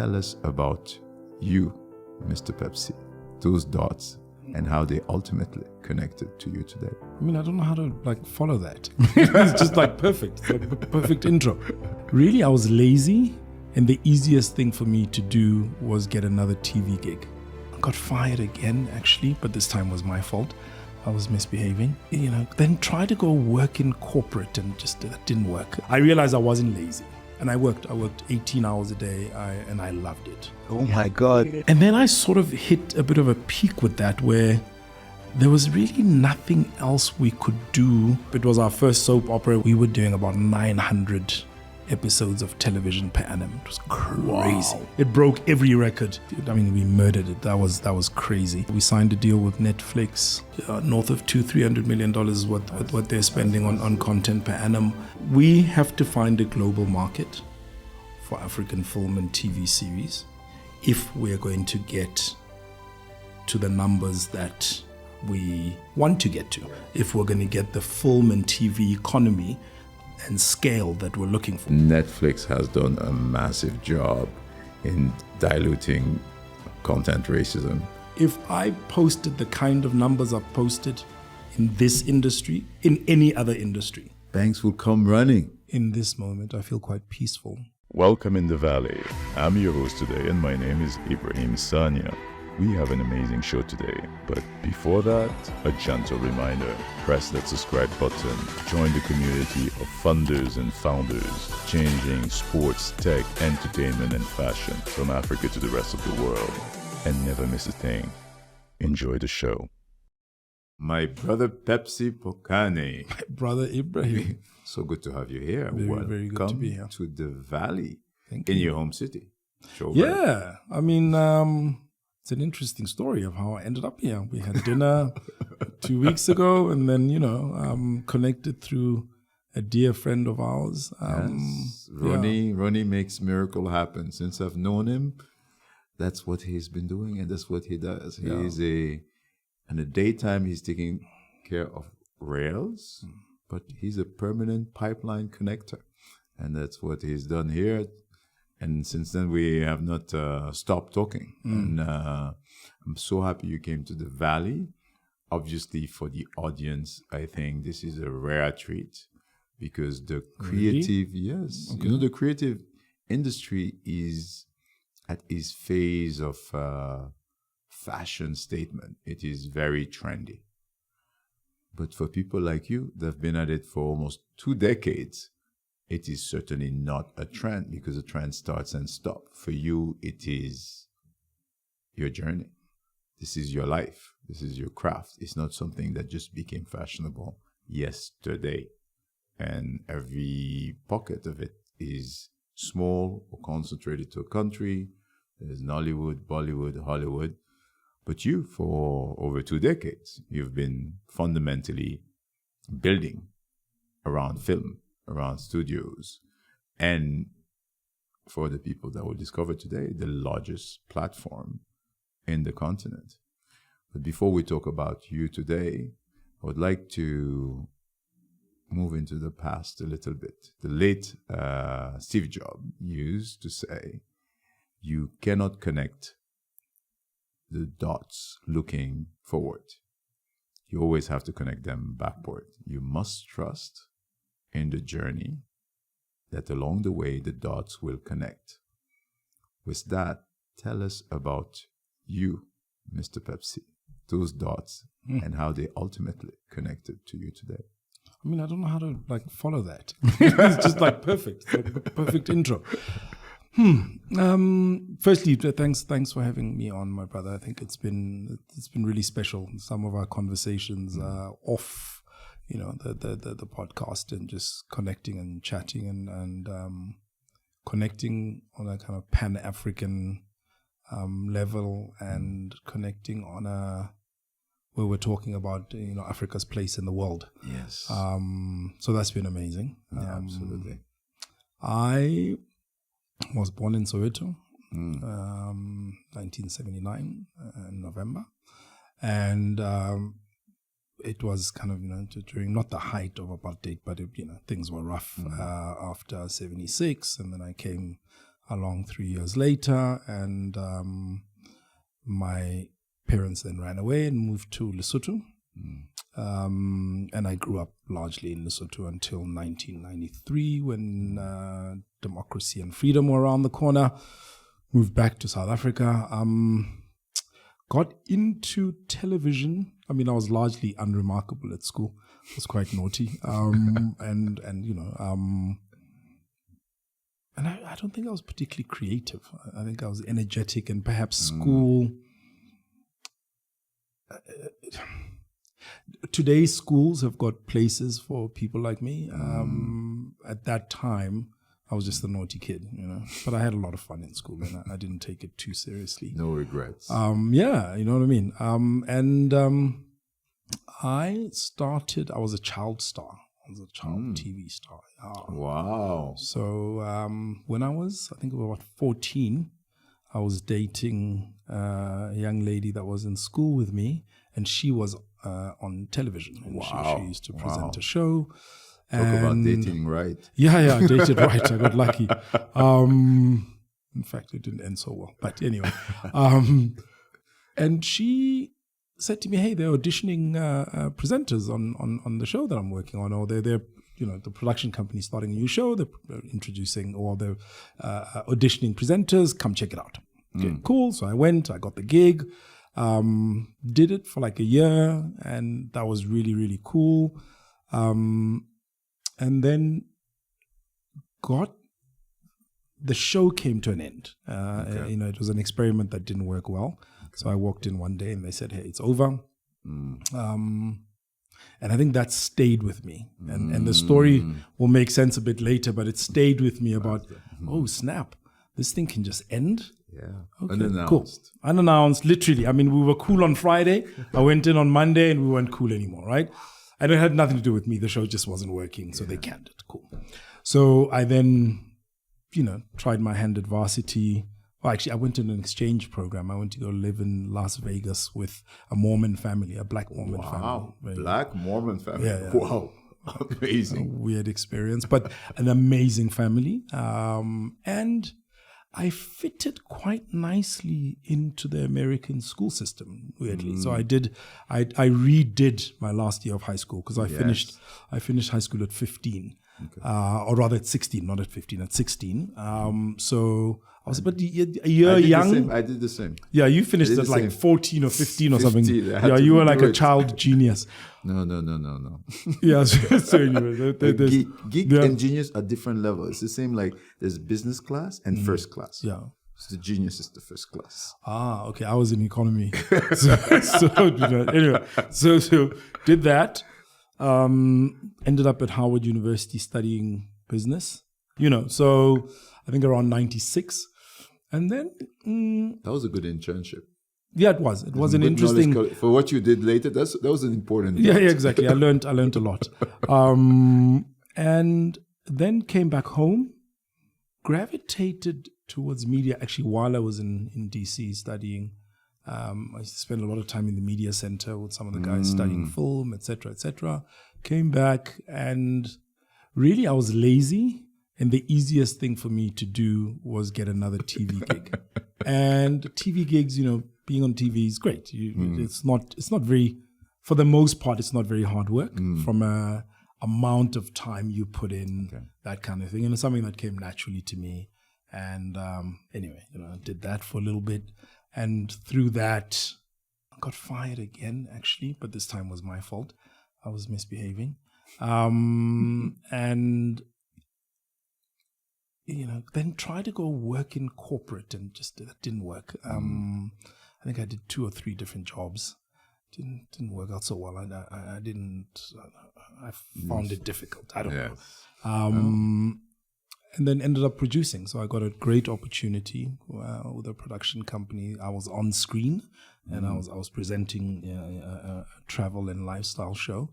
tell us about you, Mr. Pepsi, those dots, and how they ultimately connected to you today. I mean, I don't know how to follow that. It's just perfect. It's like a perfect intro. Really, I was lazy, and the easiest thing for me to do was get another TV gig. I got fired again, actually, but this time was my fault. I was misbehaving, then tried to go work in corporate, and just that didn't work. I realized I wasn't lazy, and I worked 18 hours a day, and I loved it. Oh my God. And then I sort of hit a bit of a peak with that, where there was really nothing else we could do. It was our first soap opera. We were doing about 900 episodes of television per annum. It was crazy. Wow. It broke every record. I mean, we murdered it. That was crazy. We signed a deal with Netflix, north of $200-300 million is what they're spending on content per annum. We have to find a global market for African film and TV series if we're going to get to the numbers that we want to get to, if we're going to get the film and TV economy and scale that we're looking for. Netflix has done a massive job in diluting content racism. If I posted the kind of numbers I've posted in this industry, in any other industry, banks will come running. In this moment, I feel quite peaceful. Welcome in the Valley. I'm your host today, and my name is Ibrahim Sanya. We have an amazing show today, but before that, a gentle reminder. Press that subscribe button. Join the community of funders and founders, changing sports, tech, entertainment, and fashion from Africa to the rest of the world. And never miss a thing. Enjoy the show. My brother Pepsi Pokane. My brother Ibrahim. So good to have you here. Very, very good to be here. To the Valley. Thank in you. Your home city. Showmax. Yeah, I mean, it's an interesting story of how I ended up here. We had dinner 2 weeks ago, and then, connected through a dear friend of ours. Yes. Ronnie makes miracle happen. Since I've known him, that's what he's been doing, and that's what he does. He is in the daytime, he's taking care of rails, but he's a permanent pipeline connector. And that's what he's done here. And since then, we have not stopped talking. And I'm so happy you came to the Valley. Obviously, for the audience, I think this is a rare treat because the creative, the creative industry is at its phase of fashion statement. It is very trendy. But for people like you that have been at it for almost 2 decades, it is certainly not a trend because a trend starts and stops. For you, it is your journey. This is your life. This is your craft. It's not something that just became fashionable yesterday. And every pocket of it is small or concentrated to a country. There's Nollywood, Bollywood, Hollywood. But you, for over 2 decades, you've been fundamentally building around film, around studios, and for the people that will discover today, the largest platform in the continent. But before we talk about you today, I would like to move into the past a little bit. The late Steve Jobs used to say, you cannot connect the dots looking forward. You always have to connect them backward. You must trust in the journey that along the way the dots will connect. With that, tell us about you, Mr. Pepsi, those dots and how they ultimately connected to you today. I mean, I don't know how to follow that. It's just perfect. It's like a perfect intro. Firstly, thanks for having me on, my brother. I think it's been really special. Some of our conversations off, the podcast, and just connecting and chatting and connecting on a kind of Pan-African level, and connecting on a where we're talking about Africa's place in the world. Yes. So that's been amazing. Yeah, absolutely. I was born in Soweto, 1979 in November, and it was kind of during not the height of apartheid, but things were rough after '76, and then I came along 3 years later, and my parents then ran away and moved to Lesotho. And I grew up largely in Lesotho until 1993 when democracy and freedom were around the corner. Moved back to South Africa. Got into television. I mean, I was largely unremarkable at school. I was quite naughty. And I don't think I was particularly creative. I think I was energetic, and perhaps school. Today's schools have got places for people like me. At that time, I was just a naughty kid, But I had a lot of fun in school, and I didn't take it too seriously. No regrets. Yeah, you know what I mean. I was a child star. I was a child TV star. Wow. So when I was, I think about 14, I was dating a young lady that was in school with me, and she was on television. And Wow. She used to present a show. Talk about dating right. Yeah, I dated right. I got lucky. In fact, it didn't end so well. But anyway. And she said to me, hey, they're auditioning presenters on the show that I'm working on, or they're the production company starting a new show, they're introducing, or they're auditioning presenters, come check it out. Okay, cool. So I went, I got the gig, did it for like a year, and that was really, really cool. And then the show came to an end. It was an experiment that didn't work well. So I walked in one day and they said, hey, it's over. And I think that stayed with me. And the story will make sense a bit later, but it stayed with me about, oh, snap, this thing can just end? Yeah. Okay, Unannounced. cool. Unannounced, literally. I mean, we were cool on Friday. I went in on Monday and we weren't cool anymore, right? And it had nothing to do with me. The show just wasn't working, so they canned it. Cool. So I then, tried my hand at varsity. Well, actually, I went to an exchange program. I went to go live in Las Vegas with a Mormon family, a black Mormon family. Wow. Black Mormon family. Yeah. Wow. Amazing. A weird experience, but an amazing family. And I fitted quite nicely into the American school system, weirdly. So I redid my last year of high school because I finished high school at 15. Okay. Or rather at 16, not at 15, at 16. So I was about a year young. I did the same. Yeah, you finished at like 14 or 15 or something. Yeah, you were like a child genius. No. Yeah, so anyway. Geek and genius are different levels. It's the same, like there's business class and first class. Yeah. So the genius is the first class. Ah, okay. I was in economy. Anyway, so did that. Ended up at Howard University studying business. So I think around 96. And then... that was a good internship. Yeah, it was. It was an interesting... For what you did later, that was an important... Yeah, exactly. I learned a lot. And then came back home, gravitated towards media, actually, while I was in DC studying. I used to spend a lot of time in the media center with some of the guys studying film, etc., etc. Came back, and really I was lazy, and the easiest thing for me to do was get another TV gig. And TV gigs, being on TV is great. It's not very, for the most part, it's not very hard work from a amount of time you put in, that kind of thing. And it's something that came naturally to me. And anyway, I did that for a little bit. And through that, I got fired again, actually, but this time was my fault. I was misbehaving. And, then tried to go work in corporate, and just that didn't work. I think I did 2 or 3 different jobs. Didn't work out so well. I found it difficult. I don't know. And then ended up producing. So I got a great opportunity with a production company. I was on screen, and I was presenting a travel and lifestyle show.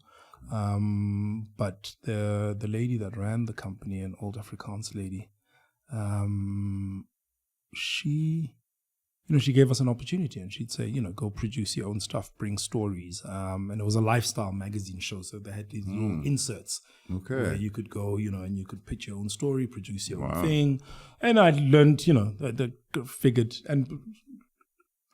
But the lady that ran the company, an old Afrikaans lady, she she gave us an opportunity, and she'd say, go produce your own stuff, bring stories. And it was a lifestyle magazine show, so they had these little inserts where you could go, and you could pitch your own story, produce your own thing. And I learned, figured, and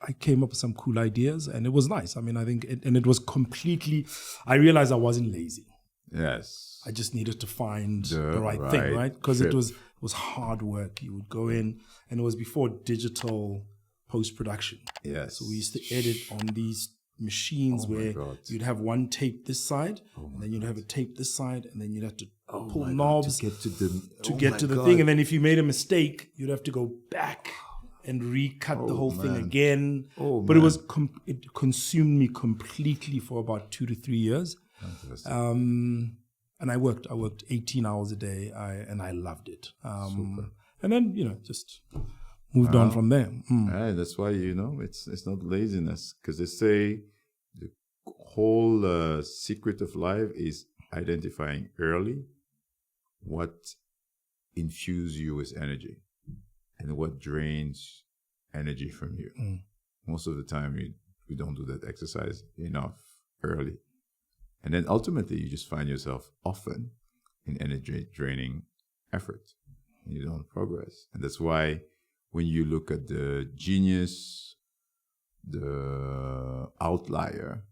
I came up with some cool ideas, and it was nice. I mean, I think, it was completely, I realized I wasn't lazy. Yes. I just needed to find the right thing, right? Because it was hard work. You would go in, and it was before digital post-production. Yes. So we used to edit on these machines where you'd have one tape this side, and then you'd have a tape this side, and then you'd have to pull knobs to get to the thing. And then if you made a mistake, you'd have to go back and recut the whole thing again. But it consumed me completely for about 2 to 3 years. And I worked 18 hours a day, and I loved it. And then, just moved on from there. That's why, it's not laziness, because they say the whole secret of life is identifying early what infuses you with energy and what drains energy from you. Most of the time, we don't do that exercise enough early. And then ultimately, you just find yourself often in energy draining effort, and you don't progress. And that's why when you look at the genius, the outlier,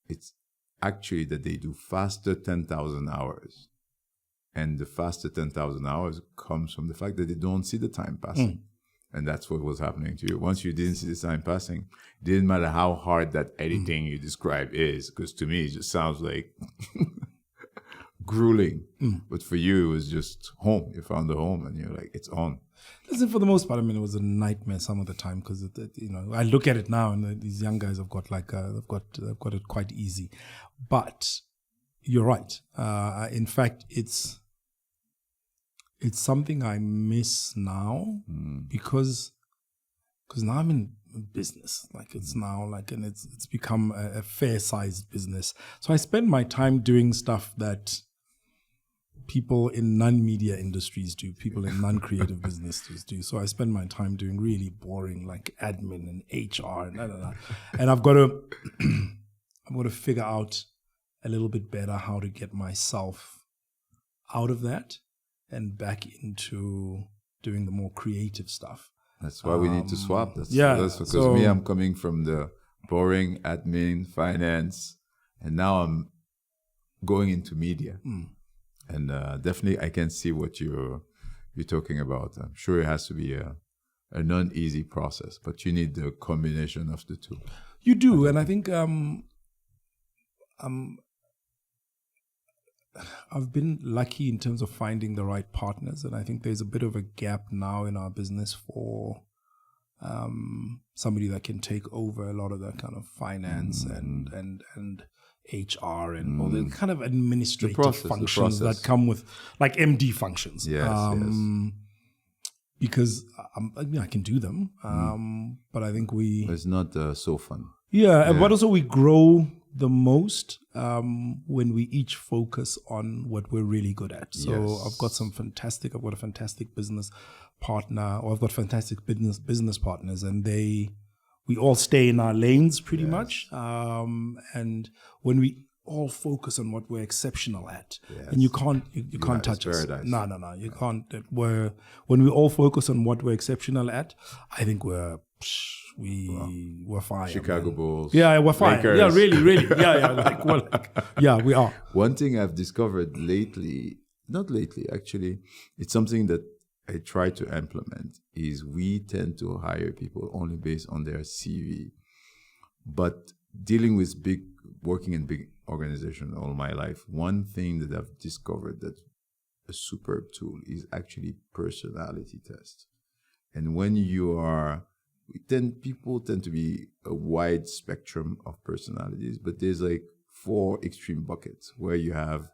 it's actually that they do faster 10,000 hours. And the faster 10,000 hours comes from the fact that they don't see the time passing. And that's what was happening to you. Once you didn't see the time passing, it didn't matter how hard that editing you describe is, because to me, it just sounds like grueling. But for you, it was just home. You found the home, and you're like, it's on. Listen, for the most part, I mean, it was a nightmare some of the time, because I look at it now, and these young guys have got they've got it quite easy. But you're right. In fact, it's something I miss now because now I'm in business. Like, it's now and it's become a fair-sized business. So I spend my time doing stuff that people in non-media industries do, people in non-creative businesses do. So I spend my time doing really boring, like admin and HR and I've got to figure out a little bit better how to get myself out of that and back into doing the more creative stuff. That's why we need to swap. That's because I'm coming from the boring admin, finance, and now I'm going into media. And definitely I can see what you're talking about. I'm sure it has to be a non-easy process, but you need the combination of the two. You do, and I think I've been lucky in terms of finding the right partners, and I think there's a bit of a gap now in our business for somebody that can take over a lot of that kind of finance and HR and all the kind of administrative functions that come with, like MD functions. Yes. Because I can do them, but I think it's not so fun. Yeah, but also we grow the most when we each focus on what we're really good at. So I've got a fantastic business partner, or I've got fantastic business partners, and we all stay in our lanes pretty much. And when we all focus on what we're exceptional at, and you can't touch us. No, you can't. When we all focus on what we're exceptional at, I think we're fine. Chicago Bulls. Yeah, we're fine. Lakers. Yeah, really. Yeah, we are. One thing I've discovered not lately, actually, it's something that I try to implement, is we tend to hire people only based on their CV. But dealing with working in big organizations all my life, one thing that I've discovered that's a superb tool is actually personality test. And when people tend to be a wide spectrum of personalities, but there's like 4 extreme buckets where you have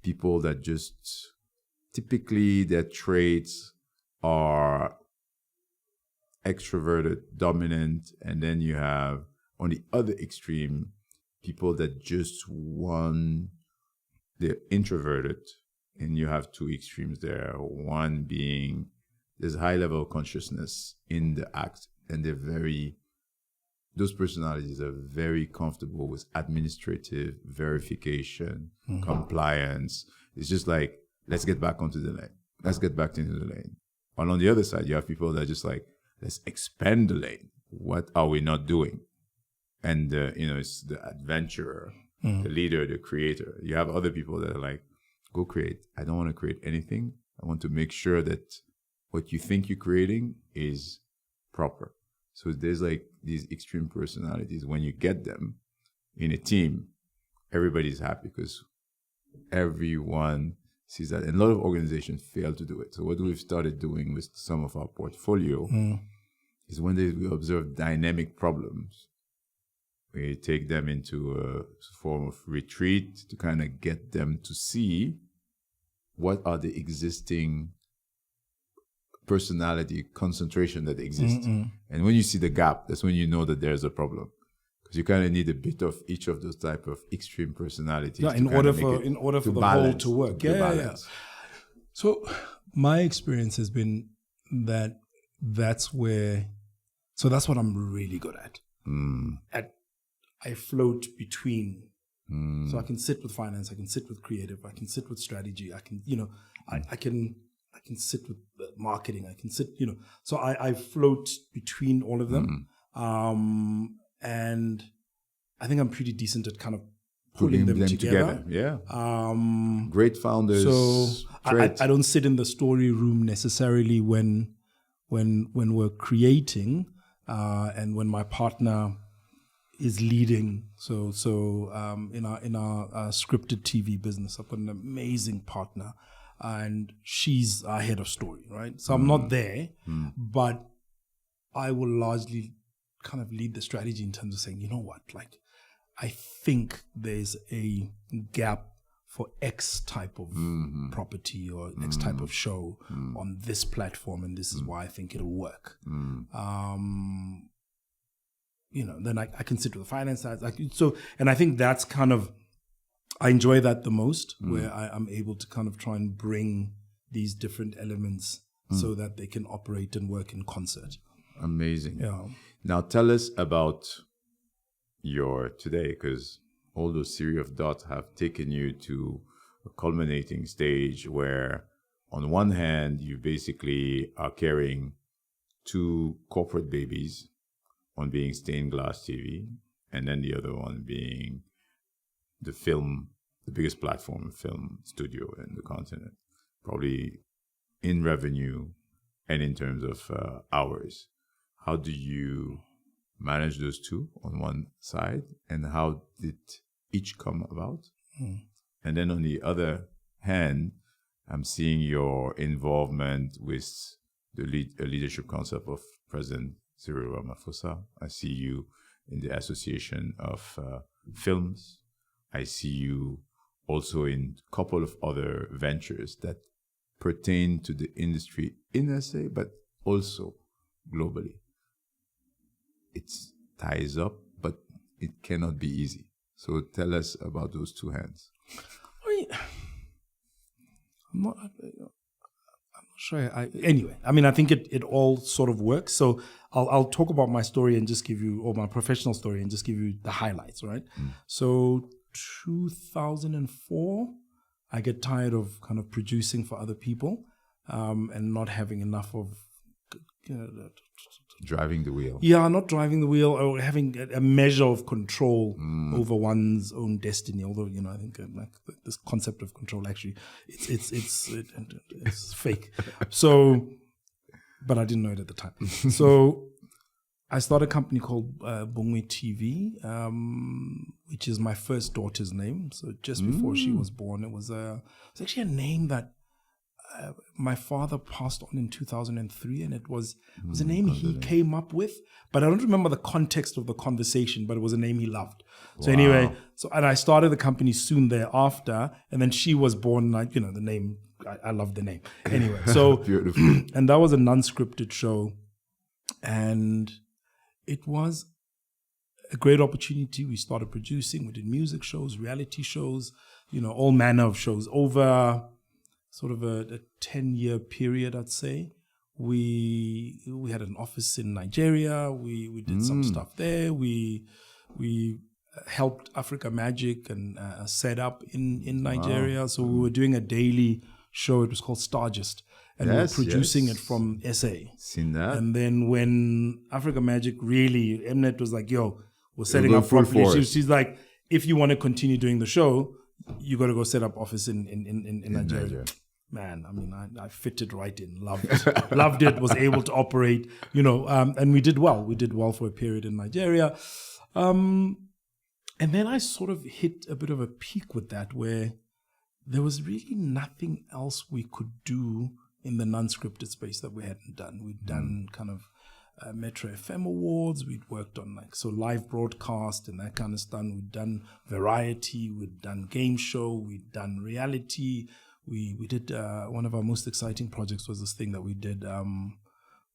people that just typically their traits are extroverted, dominant, and then you have on the other extreme people that just they're introverted, and you have 2 extremes there. One being there's a high level of consciousness in the act and those personalities are very comfortable with administrative verification, compliance. It's just like, let's get back onto the lane. Let's get back into the lane. And on the other side, you have people that are just like, let's expand the lane. What are we not doing? And, it's the adventurer, the leader, the creator. You have other people that are like, go create. I don't want to create anything. I want to make sure that what you think you're creating is proper. So there's like these extreme personalities. When you get them in a team, everybody's happy because everyone sees that. And a lot of organizations fail to do it. So what we've started doing with some of our portfolio is when we observe dynamic problems, we take them into a form of retreat to kind of get them to see what are the existing personality concentration that exists. And when you see the gap, that's when you know that there's a problem. Because you kind of need a bit of each of those type of extreme personalities. Yeah, in order for the whole to work. Yeah. So my experience has been that's what I'm really good at. I float between. So I can sit with finance, I can sit with creative, I can sit with strategy, I can, I can sit with marketing, I can sit, so I float between all of them. And I think I'm pretty decent at kind of pulling them together. Yeah. Great founders. So I don't sit in the story room necessarily when we're creating, and when my partner is leading. So in our scripted TV business, I've got an amazing partner, and she's our head of story, right? So I'm not there, but I will largely kind of lead the strategy in terms of saying, you know what, like, I think there's a gap for X type of property or X type of show on this platform, and this is why I think it'll work. Then I can sit with the finance side. And I think that's kind of, I enjoy that the most, where I'm able to kind of try and bring these different elements so that they can operate and work in concert. Amazing. Yeah. Now tell us about your today, because all those series of dots have taken you to a culminating stage where on one hand, you basically are carrying two corporate babies, one being Stained Glass TV, and then the other one being the biggest platform film studio in the continent, probably in revenue and in terms of hours. How do you manage those two on one side, and how did each come about? And then on the other hand, I'm seeing your involvement with the leadership concept of President Cyril Ramaphosa. I see you in the Association of Films. I see you also in a couple of other ventures that pertain to the industry in SA, but also globally. It ties up, but it cannot be easy. So tell us about those two hands. I'm not sure. I think it all sort of works. So I'll talk about my story and just give you, or my professional story, and just give you the highlights, right? So 2004, I get tired of kind of producing for other people, and not having enough of driving the wheel. Yeah, not driving the wheel, or having a measure of control over one's own destiny. Although, I think like this concept of control, actually, it's fake. So, but I didn't know it at the time. So I started a company called Bonngoe TV, which is my first daughter's name. So just before she was born, it was actually a name that my father passed on in 2003, and it was a name he came up with, but I don't remember the context of the conversation, but it was a name he loved. So anyway, and I started the company soon thereafter, and then she was born, the name, I love the name. Anyway, so, beautiful. And that was a non-scripted show, and it was a great opportunity. We started producing, we did music shows, reality shows, all manner of shows over sort of a 10-year period, I'd say, we had an office in Nigeria. We did some stuff there. We helped Africa Magic and set up in Nigeria. Wow. So we were doing a daily show. It was called Stargist. And we were producing it from SA. Seen that. And then when Africa Magic really, Mnet was like, yo, we're setting up properly. She's like, if you want to continue doing the show, you got to go set up office in Nigeria. Man, I mean, I fitted right in. Loved it. Loved it. Was able to operate, and we did well. We did well for a period in Nigeria. And then I sort of hit a bit of a peak with that where there was really nothing else we could do in the non-scripted space that we hadn't done. We'd done kind of Metro FM Awards. We'd worked on live broadcast and that kind of stuff. We'd done variety. We'd done game show. We'd done reality. We did one of our most exciting projects was this thing that we did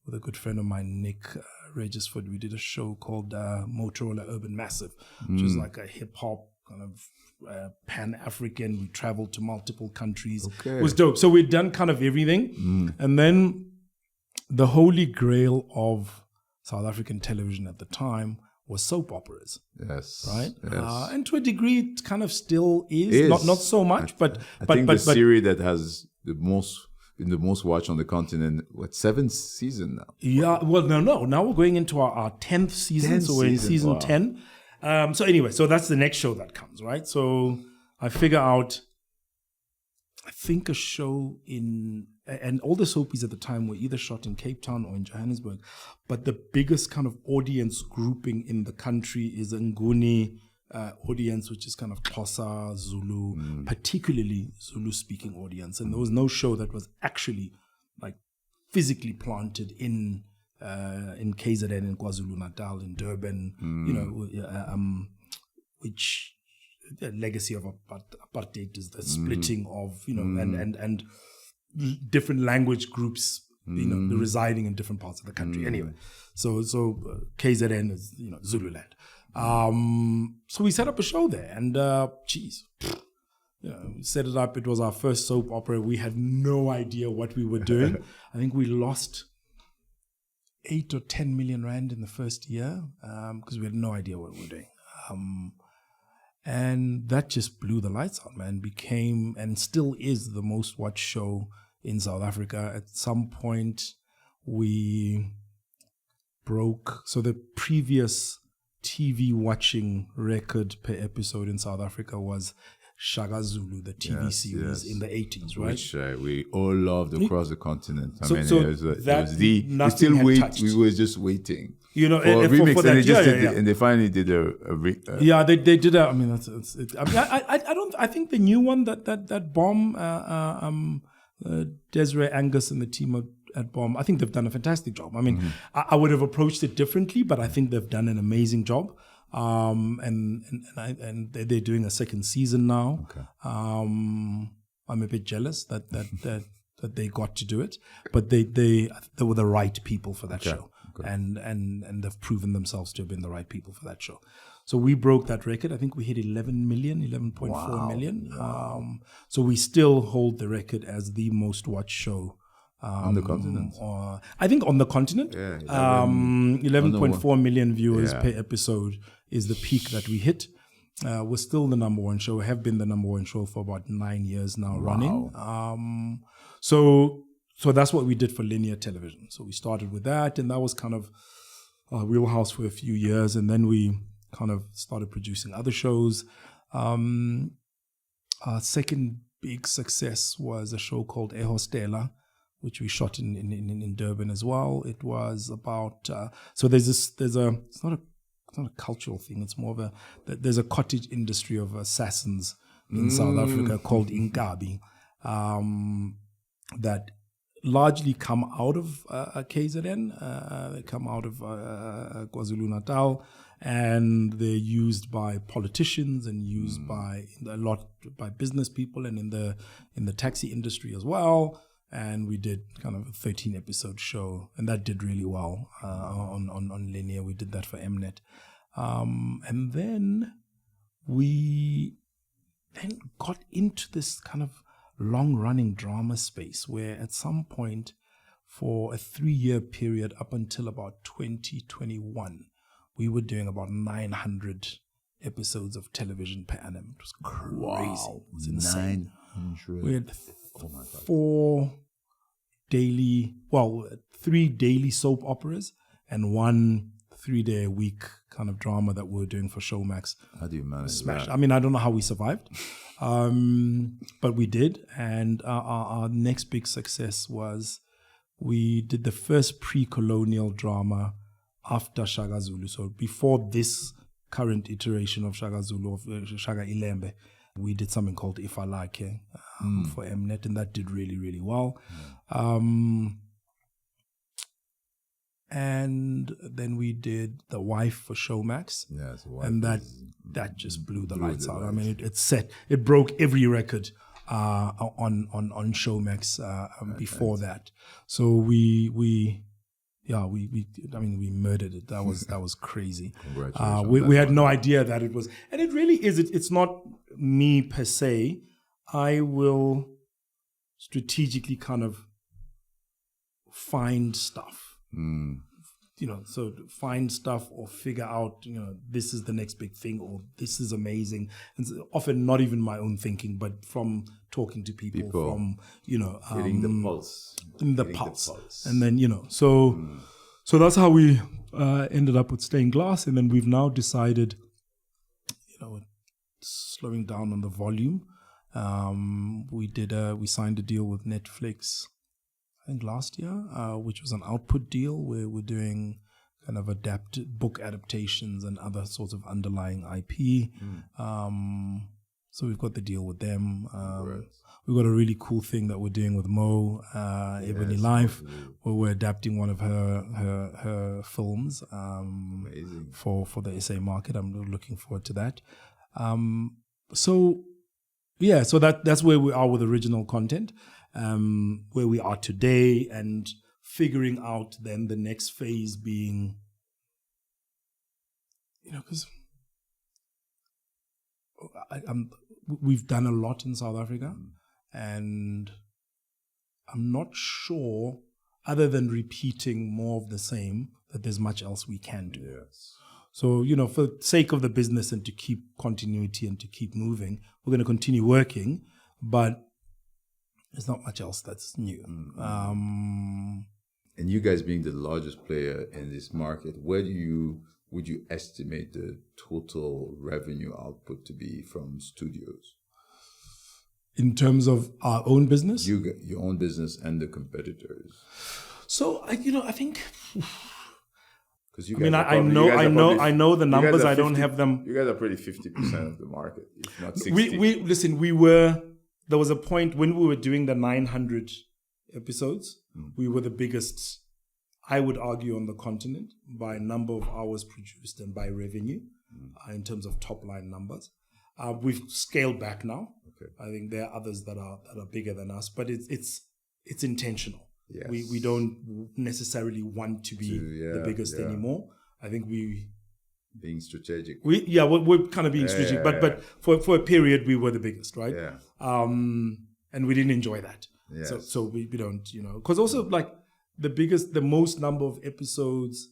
with a good friend of mine, Nick Regisford. We did a show called Motorola Urban Massive, which is like a hip hop kind of Pan-African. We traveled to multiple countries. Okay. It was dope. So we'd done kind of everything. And then the holy grail of South African television at the time was soap operas. Yes. Right? Yes. And to a degree, it kind of still is. Not so much, but I think the series that has the most watched on the continent, 7th season now? Yeah, well, no. Now we're going into our 10th season. So we're in season 10. So anyway, so that's the next show that comes, right? So I figure out, I think a show and all the soapies at the time were either shot in Cape Town or in Johannesburg, but the biggest kind of audience grouping in the country is Nguni audience, which is kind of Xhosa, Zulu, particularly Zulu-speaking audience. And there was no show that was actually like physically planted in KZN, in KwaZulu-Natal, in Durban, which the legacy of apartheid is the splitting of, and different language groups, residing in different parts of the country. Anyway, so KZN is, Zululand. So we set up a show there and, set it up. It was our first soap opera. We had no idea what we were doing. I think we lost 8 or 10 million rand in the first year because we had no idea what we were doing. And that just blew the lights out, man. Became and still is the most watched show in South Africa. At some point, we broke. So the previous TV watching record per episode in South Africa was Shaka Zulu, the TV series in the 80s, right? Which we all loved across the continent. We still wait. We were just waiting. For remix, for that, and they finally did a they did a. I mean, I think the new one that Bomb, Desiree Angus and the team at Bomb, I think they've done a fantastic job. I mean, I would have approached it differently, but I think they've done an amazing job. And they're doing a second season now. Okay. I'm a bit jealous that they got to do it, but they were the right people for that show. Okay. And they've proven themselves to have been the right people for that show. So we broke that record. I think we hit 11.4 million. Wow. So we still hold the record as the most watched show on the continent. I think on the continent. 11.4 million viewers per episode is the peak that we hit. We're still the number one show. We have been the number one show for about 9 years now running. So that's what we did for linear television. So we started with that, and that was kind of our wheelhouse for a few years. And then we kind of started producing other shows. Our second big success was a show called Ehostela, which we shot in Durban as well. It was about it's not a cultural thing. It's more of there's a cottage industry of assassins in South Africa called Inkabi, that largely come out of KZN. They come out of KwaZulu-Natal, and they're used by politicians and used by business people and in the taxi industry as well. And we did kind of a 13-episode show, and that did really well on linear. We did that for Mnet. And then we got into this kind of long-running drama space where at some point, for a 3-year period up until about 2021, we were doing about 900 episodes of television per annum. It was crazy. Wow. It was insane. 900. We had 3 daily soap operas and 1 3-day-a-week kind of drama that we were doing for Showmax. How do you manage Smash. that? I mean, I don't know how we survived, but we did. And our next big success was we did the first pre-colonial drama after Shaka Zulu. So before this current iteration of Shaka Zulu, of Shaka Ilembe, we did something called Ifalake for Mnet, and that did really, really well. And then we did The Wife for Showmax. Yes, and that just blew the lights out. I mean, it broke every record on Showmax before that. So we murdered it. That was crazy. Congratulations. We had no idea that it was, and it really is. It's not me per se. I will strategically kind of find stuff. So find stuff or figure out, this is the next big thing or this is amazing. And so often not even my own thinking, but from talking to people. From, hitting the pulse. The pulse. And then, so that's how we ended up with Stained Glass. And then we've now decided, slowing down on the volume. We signed a deal with Netflix, I think last year, which was an output deal where we're doing kind of book adaptations and other sorts of underlying IP. So we've got the deal with them. We've got a really cool thing that we're doing with Mo, Ebony Life, where we're adapting one of her films for the SA market. I'm looking forward to that. So that's where we are with original content. Where we are today, and figuring out then the next phase being, because we've done a lot in South Africa, and I'm not sure, other than repeating more of the same, that there's much else we can do. Yes. So, for the sake of the business and to keep continuity and to keep moving, we're going to continue working, but there's not much else that's new. And you guys being the largest player in this market, would you estimate the total revenue output to be from studios? In terms of our own business? Your own business and the competitors. So, I think... Because you guys I know the numbers. I don't have them. You guys are pretty 50% of the market, if not 60%. There was a point when we were doing the 900 episodes, we were the biggest, I would argue, on the continent by number of hours produced and by revenue in terms of top line numbers. We've scaled back now. Okay. I think there are others that are bigger than us, but it's intentional. Yes. We don't necessarily want to be the biggest anymore. I think being strategic. We're kind of being strategic, but for a period we were the biggest, right? Yeah. And we didn't enjoy that. Yes. So we don't, because also like the most number of episodes,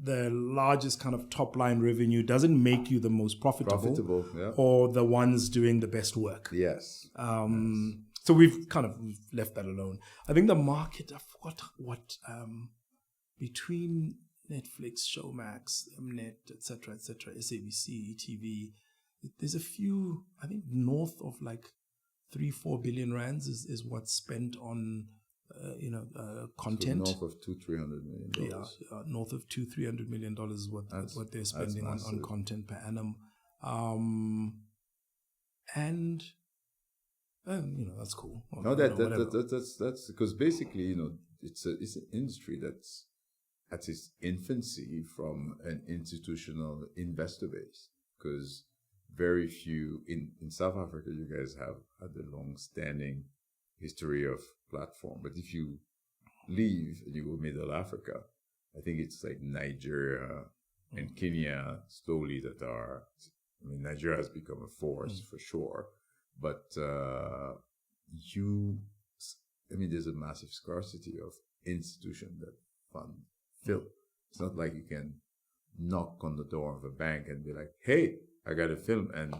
the largest kind of top line revenue doesn't make you the most profitable or the ones doing the best work. Yes. So we've left that alone. I think the market, I forgot what, between Netflix, Showmax, Mnet, etc., SABC, TV, there's a few, I think north of like 3-4 billion rands is what's spent on, content. So north of $200-300 million. Yeah, north of $200-300 million is what they're spending on content per annum. And that's cool. No, that's because basically, it's an industry that's at its infancy from an institutional investor base, because very few in South Africa, you guys have had a long-standing history of platform. But if you leave and you go Middle Africa, I think it's like Nigeria and Kenya slowly Nigeria has become a force for sure. But there's a massive scarcity of institutions that fund film. It's not like you can knock on the door of a bank and be like, hey, I got a film, and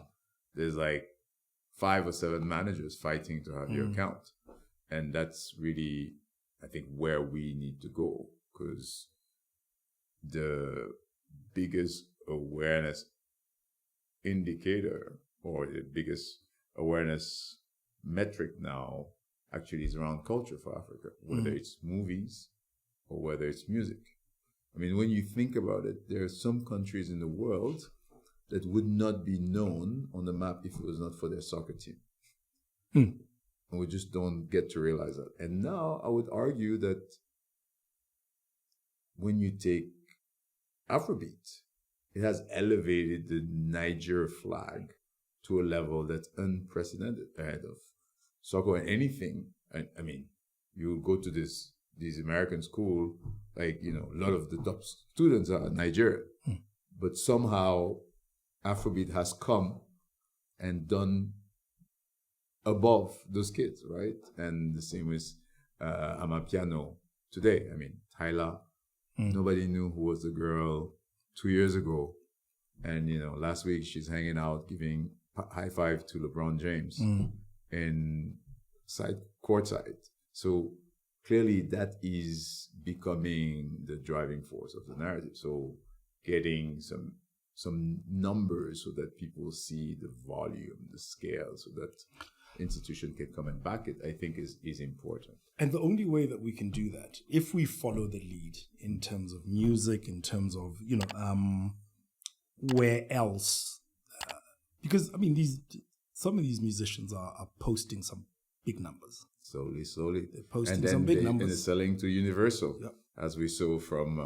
there's like 5 or 7 managers fighting to have your account. And that's really, I think, where we need to go, because the biggest awareness indicator, or the biggest awareness metric now, actually is around culture for Africa, whether it's movies or whether it's music. I mean, when you think about it, there are some countries in the world that would not be known on the map if it was not for their soccer team. And we just don't get to realize that. And now I would argue that when you take Afrobeat, it has elevated the Niger flag to a level that's unprecedented ahead of soccer and anything. I mean, you go to these American school, like, you know, a lot of the top students are Nigerian, but somehow Afrobeat has come and done above those kids, right? And the same with Amapiano today. I mean, Tyla, nobody knew who was the girl 2 years ago. And, you know, last week she's hanging out giving high five to LeBron James in courtside. So clearly that is becoming the driving force of the narrative. So getting some numbers so that people see the volume, the scale, so that institution can come and back it, I think is important. And the only way that we can do that, if we follow the lead in terms of music, in terms of, you know, where else, because, I mean, some of these musicians are posting some big numbers. Slowly. They're posting some big numbers. And they're selling to Universal. Yep. As we saw from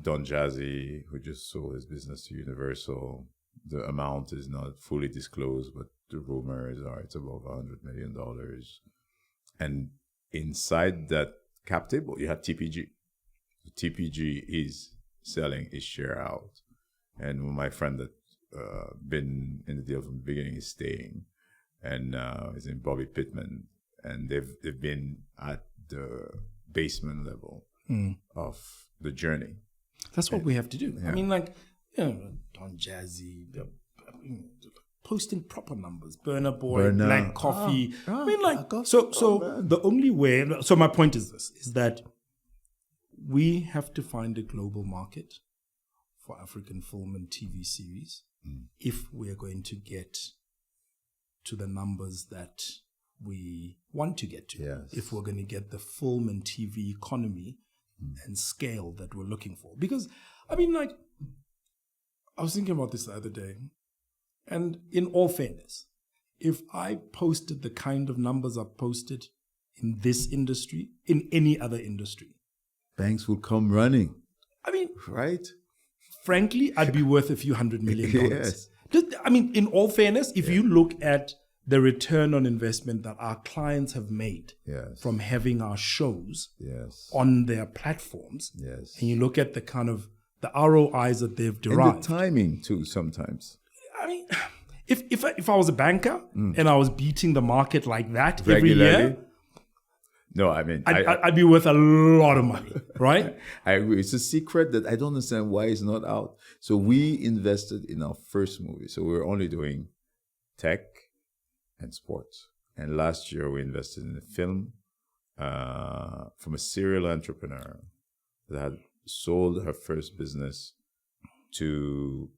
Don Jazzy, who just sold his business to Universal. The amount is not fully disclosed, but the rumors are it's above $100 million. And inside that cap table, you have TPG. TPG is selling his share out. And my friend that been in the deal from the beginning is staying, and is in Bobby Pittman, and they've been at the basement level of the journey. That's what we have to do. Yeah. I mean, like, you know, Don Jazzy, posting proper numbers, Burna Boy, Black Coffee. I mean, like, the only way. So my point is this: is that we have to find a global market for African film and TV series if we are going to get to the numbers that we want to get to. Yes. If we're going to get the film and TV economy and scale that we're looking for. Because, I mean, like, I was thinking about this the other day, and in all fairness, if I posted the kind of numbers I've posted in this industry, in any other industry, banks will come running. I mean, right? Frankly, I'd be worth a few $100 million. Yes. I mean, in all fairness, if you look at the return on investment that our clients have made from having our shows on their platforms, and you look at the kind of the ROIs that they've derived. And the timing too, sometimes. I mean, if I was a banker and I was beating the market like that regularly, every year, no, I mean, I'd be worth a lot of money, right? I agree. It's a secret that I don't understand why it's not out. So we invested in our first movie. So we were only doing tech and sports. And last year we invested in a film from a serial entrepreneur that had sold her first business to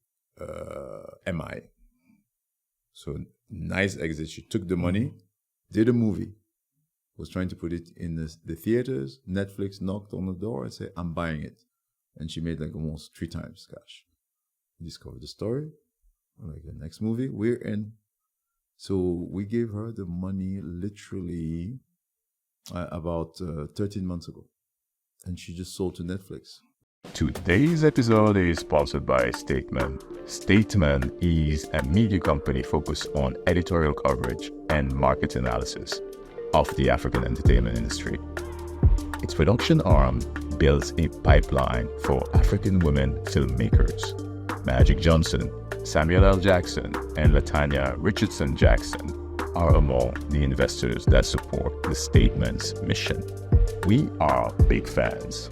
MI. So nice exit. She took the money, did a movie, was trying to put it in the theaters. Netflix knocked on the door and said, I'm buying it. And she made like almost 3 times cash. Discovered the story. Like the next movie, we're in. So we gave her the money literally about 13 months ago. And she just sold to Netflix. Today's episode is sponsored by Statement. Statement is a media company focused on editorial coverage and market analysis of the African entertainment industry. Its production arm builds a pipeline for African women filmmakers. Magic Johnson, Samuel L. Jackson, and Latanya Richardson Jackson are among the investors that support the Statement's mission. We are big fans.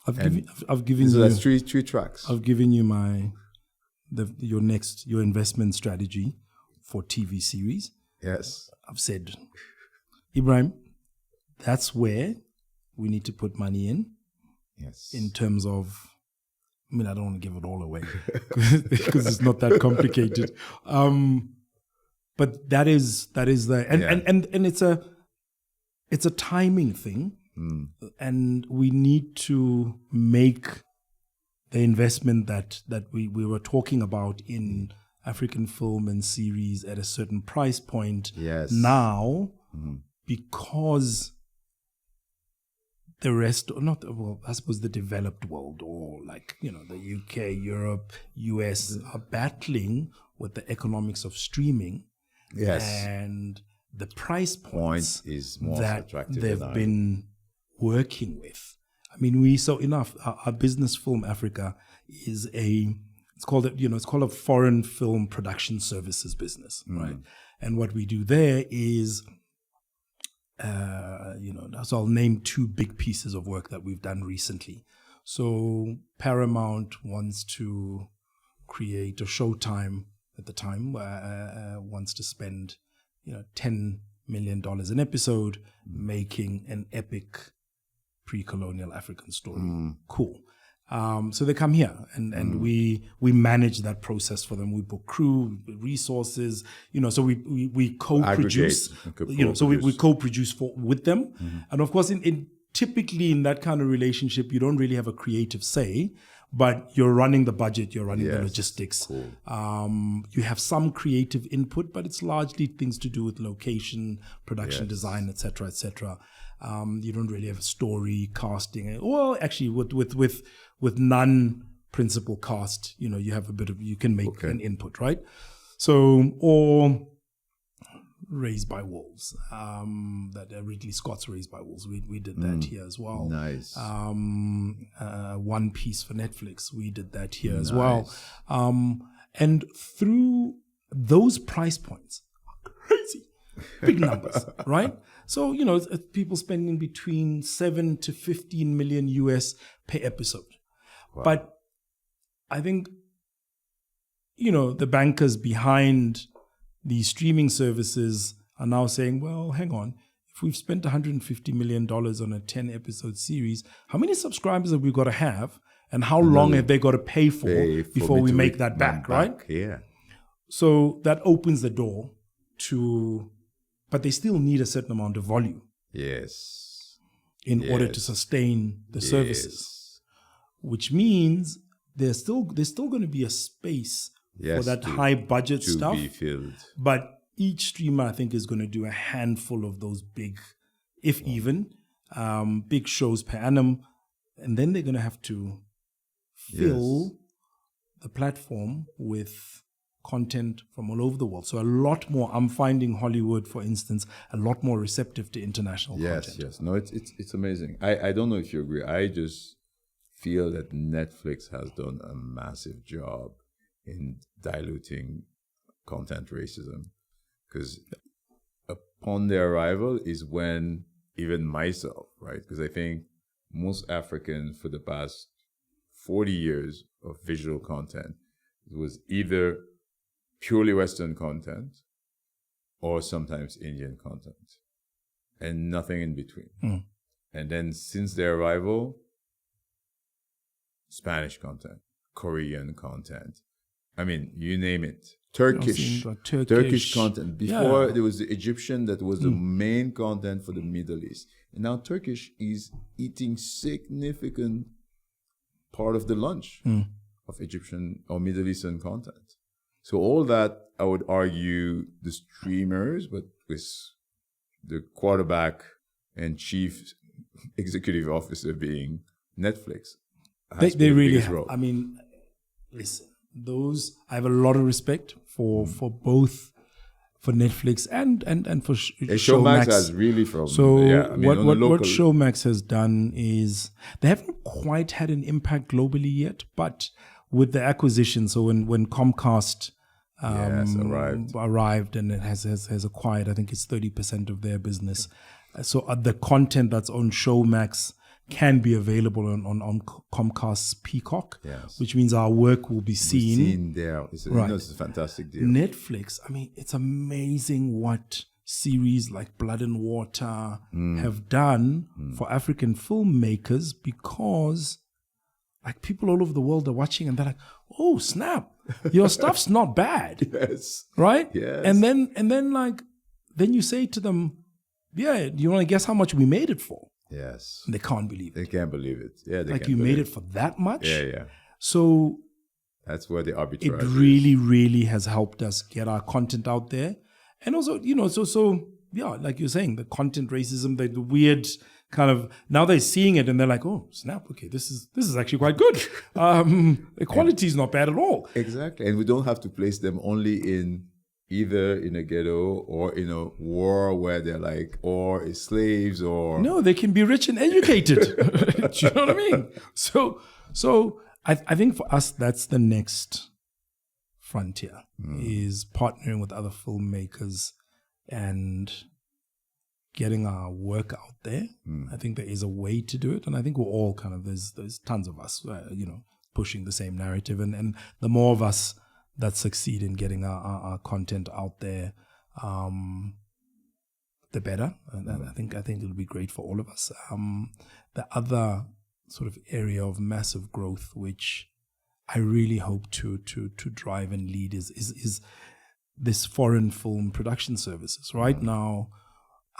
I've given So you that's three tracks. I've given you your investment strategy for TV series. Yes. I've said, Ibrahim, that's where we need to put money in. Yes. In terms of, I mean, I don't want to give it all away because it's not that complicated. But that is and it's a timing thing. And we need to make the investment that we were talking about in African film and series at a certain price point now, because the rest, I suppose the developed world, or like, the UK, Europe, US are battling with the economics of streaming. Yes. And the price points is more that attractive they've been working with. I mean, our business Film Africa is it's called a foreign film production services business, right? And what we do there is, so I'll name two big pieces of work that we've done recently. So Paramount wants to create, or Showtime at the time wants to spend, $10 million an episode making an epic pre-colonial African story. Cool. So they come here and we manage that process for them. We book crew, resources, so we co-produce, so we co-produce with them. And of course, in typically in that kind of relationship, you don't really have a creative say, but you're running the budget, you're running the logistics. Cool. You have some creative input, but it's largely things to do with location, production design, et cetera, et cetera. You don't really have a story, casting. Well, actually, with non-principal cast, you have you can make an input, right? So, or Raised by Wolves, that Ridley Scott's Raised by Wolves. We did that here as well. Nice. One Piece for Netflix. We did that here as well. And through those price points, crazy, big numbers, right? So, people spending between 7 to 15 million US per episode. Wow. But I think, the bankers behind these streaming services are now saying, well, hang on, if we've spent $150 million on a 10 episode series, how many subscribers have we got to have? And how long have they got to pay for before we make that back, right? Yeah. So that opens the door to, but they still need a certain amount of volume. Yes. In order to sustain the services, which means there's still going to be a space for that high budget stuff. Be filled. But each streamer, I think, is going to do a handful of those big, if even, big shows per annum. And then they're going to have to fill the platform with content from all over the world. So a lot more, I'm finding Hollywood, for instance, a lot more receptive to international content. Yes. No, it's amazing. I don't know if you agree. I just feel that Netflix has done a massive job in diluting content racism, because upon their arrival is when even myself, right? Because I think most Africans for the past 40 years of visual content, it was either purely Western content or sometimes Indian content and nothing in between. And then since their arrival, Spanish content, Korean content, I mean, you name it. Turkish content. Before there was the Egyptian that was the main content for the Middle East. And now Turkish is eating significant part of the lunch of Egyptian or Middle Eastern content. So all that, I would argue, the streamers, but with the quarterback and chief executive officer being Netflix. They really have. I mean, listen. Those, I have a lot of respect for both, for Netflix and for Showmax. Has really from what Showmax has done is they haven't quite had an impact globally yet, but with the acquisition, so when Comcast arrived and it has acquired, I think it's 30% of their business. So the content that's on Showmax can be available on Comcast's Peacock, which means our work will be seen there. It's a fantastic deal. Netflix, I mean, it's amazing what series like Blood and Water have done for African filmmakers, because like people all over the world are watching and they're like, oh snap, your stuff's not bad. Yes. Right? Yes. And then you say to them, yeah, do you want to guess how much we made it for? Yes. And they can't believe it. They can't believe it. Yeah, they like can't you made believe it for that much? Yeah. So that's where the arbitrage it really, really has helped us get our content out there. And also, like you're saying, the content racism, the weird kind of, now they're seeing it and they're like, oh, snap, okay, this is actually quite good. The quality is not bad at all. Exactly. And we don't have to place them only in either in a ghetto or in a war where they're like, or slaves or... No, they can be rich and educated. Do you know what I mean? So I think for us, that's the next frontier, is partnering with other filmmakers and getting our work out there. I think there is a way to do it. And I think we're all kind of, there's tons of us, pushing the same narrative. And the more of us that succeed in getting our content out there, the better. And I think it'll be great for all of us. The other sort of area of massive growth, which I really hope to drive and lead, is this foreign film production services. Right now,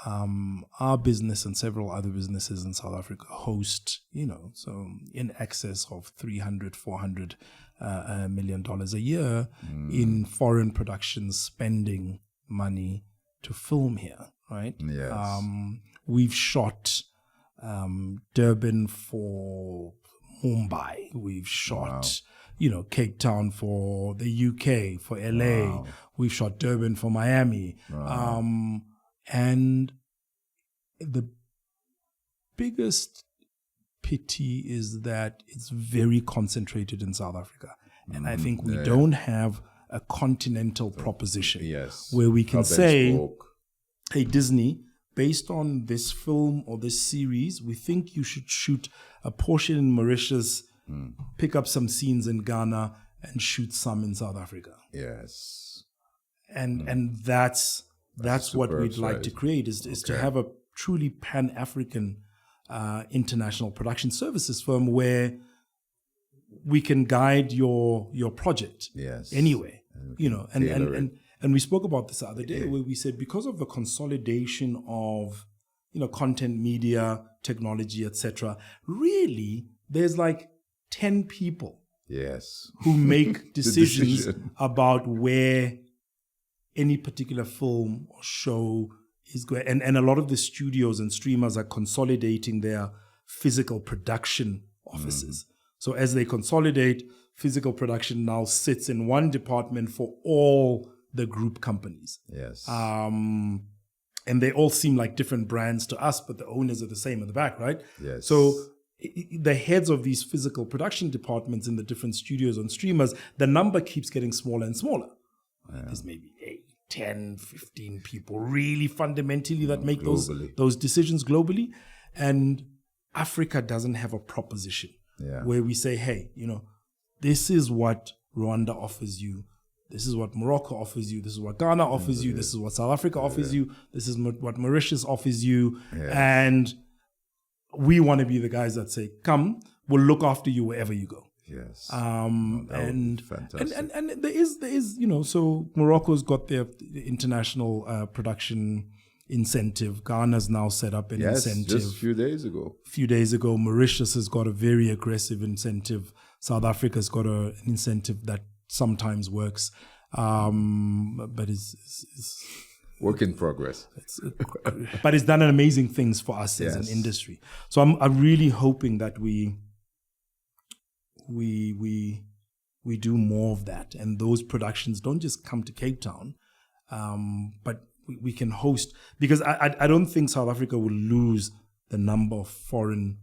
our business and several other businesses in South Africa host, so in excess of $300-400 million a year in foreign productions, spending money to film here, right? Yes. We've shot Durban for Mumbai. We've shot, Cape Town for the UK, for LA. Wow. We've shot Durban for Miami. Wow. And the biggest pity is that it's very concentrated in South Africa. And I think we don't have a continental proposition where we can say, hey, Disney, based on this film or this series, we think you should shoot a portion in Mauritius, pick up some scenes in Ghana, and shoot some in South Africa. Yes. And that's what we'd like to create, is to have a truly Pan-African international production services firm where we can guide your project anyway. And we spoke about this the other day where we said, because of the consolidation of content, media, technology, etc., really there's like 10 people who make decisions about where any particular film or show is going. And a lot of the studios and streamers are consolidating their physical production offices. So as they consolidate, physical production now sits in one department for all the group companies. Yes. And they all seem like different brands to us, but the owners are the same at the back, right? Yes. So the heads of these physical production departments in the different studios and streamers, the number keeps getting smaller and smaller. There's maybe 8, 10, 15 people really fundamentally that make those decisions globally. And Africa doesn't have a proposition where we say, hey, this is what Rwanda offers you. This is what Morocco offers you. This is what Ghana offers you. This is what South Africa offers you. This is what Mauritius offers you. And we want to be the guys that say, come, we'll look after you wherever you go. Yes. And there is, so Morocco's got their international production incentive. Ghana's now set up an incentive. Just a few days ago. Mauritius has got a very aggressive incentive. South Africa's got an incentive that sometimes works, but is work in progress. But it's done amazing things for us as an industry. So I'm really hoping that we do more of that, and those productions don't just come to Cape Town, but we can host, because I don't think South Africa will lose the number of foreign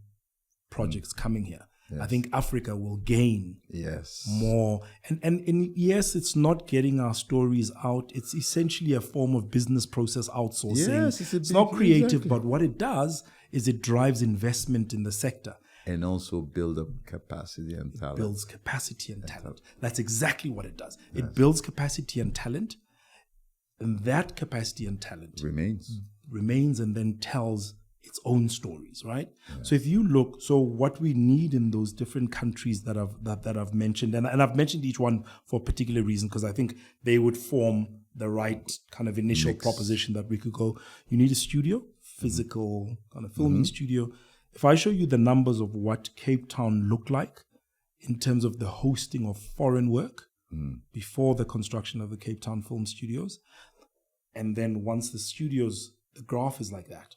projects coming here. I think Africa will gain Yes. more. And yes, it's not getting our stories out. It's essentially a form of business process outsourcing. Yes, it's not creative, exactly. but what it does is it drives investment in the sector. And also build up capacity and talent. Builds capacity and talent. That's exactly what it does. It builds capacity and talent, and that capacity and talent remains and then tells its own stories, right? Yeah. So if you look, so what we need in those different countries that I've mentioned, and I've mentioned each one for a particular reason because I think they would form the right kind of initial proposition that we could go. You need a studio, physical kind of filming studio. If I show you the numbers of what Cape Town looked like in terms of the hosting of foreign work before the construction of the Cape Town Film Studios, and then once the studios, the graph is like that.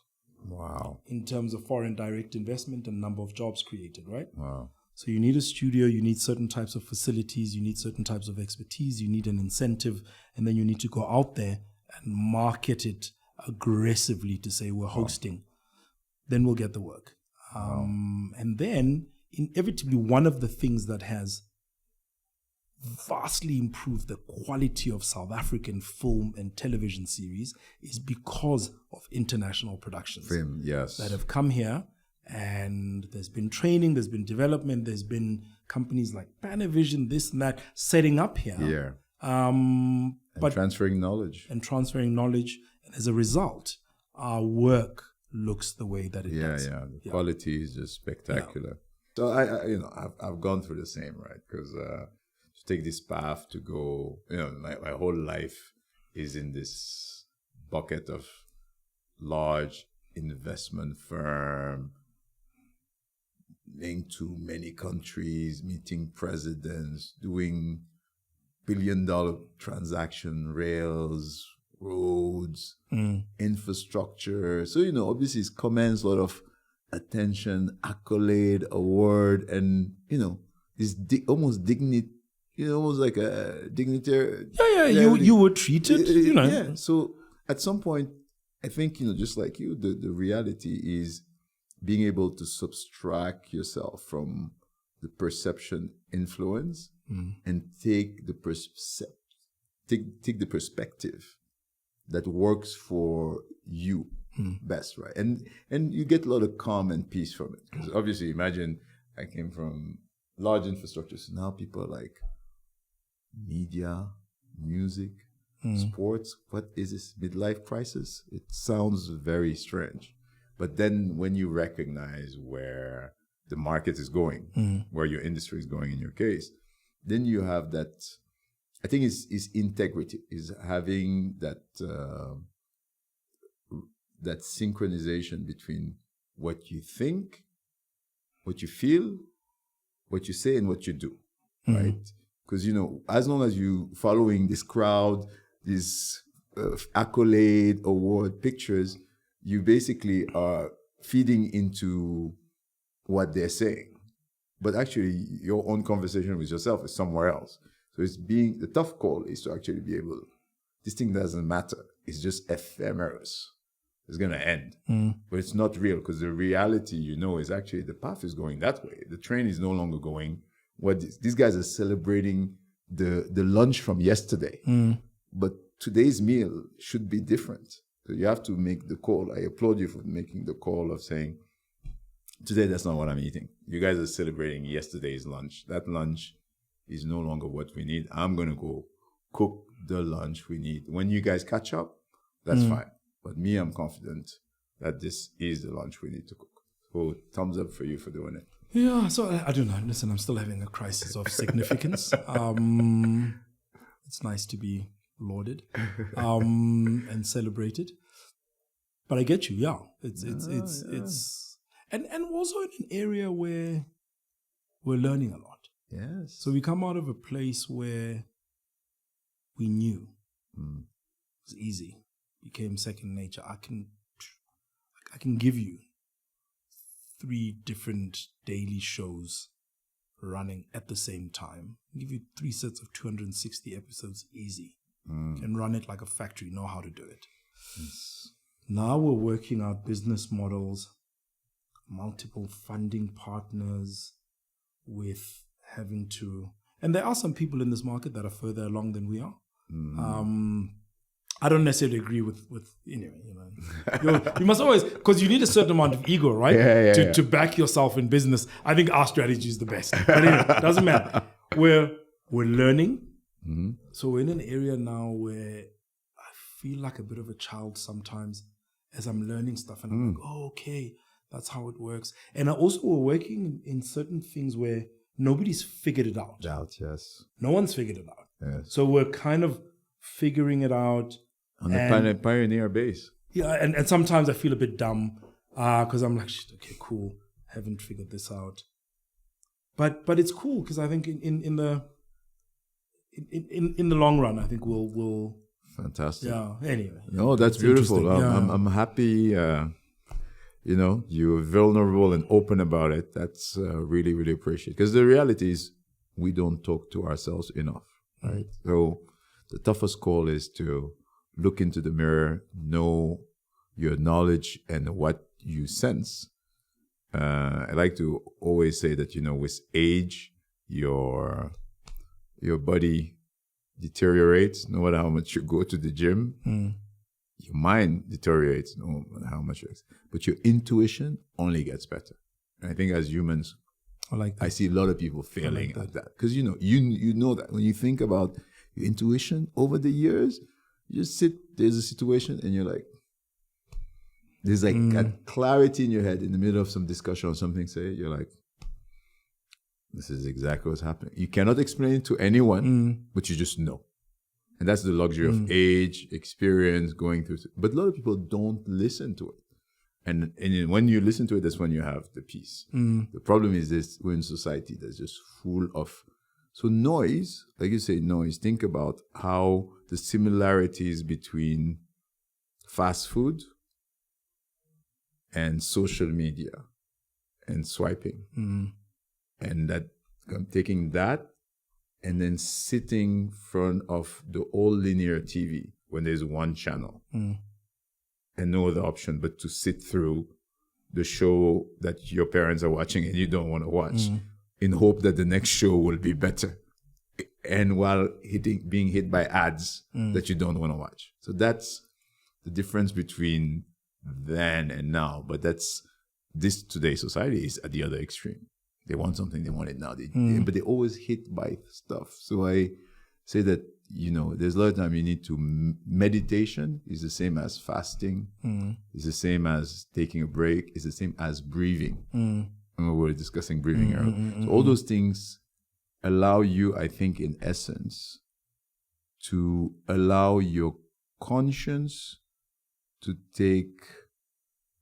Wow. In terms of foreign direct investment and number of jobs created, right? Wow. So you need a studio, you need certain types of facilities, you need certain types of expertise, you need an incentive, and then you need to go out there and market it aggressively to say we're hosting. Then we'll get the work. And then inevitably one of the things that has vastly improved the quality of South African film and television series is because of international productions that have come here, and there's been training, there's been development, there's been companies like Panavision, this and that, setting up here. But transferring knowledge. And as a result, our work looks the way that it does. The quality is just spectacular. So I've gone through the same, right? Because to take this path to go, my whole life is in this bucket of large investment firm linked to many countries, meeting presidents, doing billion-dollar transaction, rails, roads, infrastructure. So, obviously it commands a lot of attention, accolade, award, and, this almost dignity, almost like a dignitary. You were treated, So at some point, I think, just like you, the reality is being able to subtract yourself from the perception influence and take the perspective that works for you best, right? And you get a lot of calm and peace from it. Because obviously, imagine I came from large infrastructure, so now people are like, media, music, sports, what is this midlife crisis? It sounds very strange. But then when you recognize where the market is going, where your industry is going in your case, then you have that, I think is integrity, is having that that synchronization between what you think, what you feel, what you say, and what you do, right? Because, as long as you following this crowd, these accolade, award pictures, you basically are feeding into what they're saying. But actually, your own conversation with yourself is somewhere else. So the tough call is to actually be able, this thing doesn't matter. It's just ephemeris. It's going to end. But it's not real, because the reality, is actually the path is going that way. The train is no longer going. These guys are celebrating the lunch from yesterday. But today's meal should be different. So you have to make the call. I applaud you for making the call of saying, today that's not what I'm eating. You guys are celebrating yesterday's lunch. That lunch is no longer what we need. I'm going to go cook the lunch we need. When you guys catch up, that's fine. But me, I'm confident that this is the lunch we need to cook. So thumbs up for you for doing it. Yeah, so I don't know. Listen, I'm still having a crisis of significance. It's nice to be lauded and celebrated. But I get you, yeah. It's and also in an area where we're learning a lot. Yes. So we come out of a place where we knew it was easy, became second nature. I can give you 3 different daily shows running at the same time. I'll give you 3 sets of 260 episodes easy. Can run it like a factory, know how to do it. Yes. Now we're working out business models, multiple funding partners, with having to, and there are some people in this market that are further along than we are. I don't necessarily agree with anyway, you must always, because you need a certain amount of ego, right? To back yourself in business. I think our strategy is the best. But anyway, it doesn't matter. We're learning. So we're in an area now where I feel like a bit of a child sometimes as I'm learning stuff, and I'm like, oh, okay, that's how it works. And we're working in certain things where nobody's figured it out. Yes. No one's figured it out. Yes. So we're kind of figuring it out. On the pioneer base. Yeah, and sometimes I feel a bit dumb because I'm like, shit, okay, cool, haven't figured this out. But it's cool because I think in the long run, I think we'll fantastic. Yeah. Anyway. No, that's beautiful. I'm happy. You're vulnerable and open about it. That's really, really appreciated. Because the reality is, we don't talk to ourselves enough, right? So the toughest call is to look into the mirror, know your knowledge and what you sense. I like to always say that, with age, your body deteriorates no matter how much you go to the gym. Your mind deteriorates no matter how much you but your intuition only gets better. And I think as humans, I see a lot of people failing at that. Because, you know that when you think about your intuition over the years, you just there's a situation and you're like, there's like a clarity in your head in the middle of some discussion or something, you're like, this is exactly what's happening. You cannot explain it to anyone, but you just know. And that's the luxury of age, experience, going through. But a lot of people don't listen to it. And when you listen to it, that's when you have the peace. The problem is this, we're in society that's just full of, so noise, like you say, noise. Think about how the similarities between fast food and social media and swiping. And that I'm taking that and then sitting in front of the old linear TV when there's one channel and no other option but to sit through the show that your parents are watching and you don't want to watch in hope that the next show will be better. And while being hit by ads that you don't want to watch. So that's the difference between then and now. But this today's society is at the other extreme. They want something, they want it now. But they always hit by stuff. So I say that, there's a lot of time you need to, meditation is the same as fasting. It's the same as taking a break. It's the same as breathing. And we were discussing breathing earlier. So all those things allow you, I think, in essence, to allow your conscience to take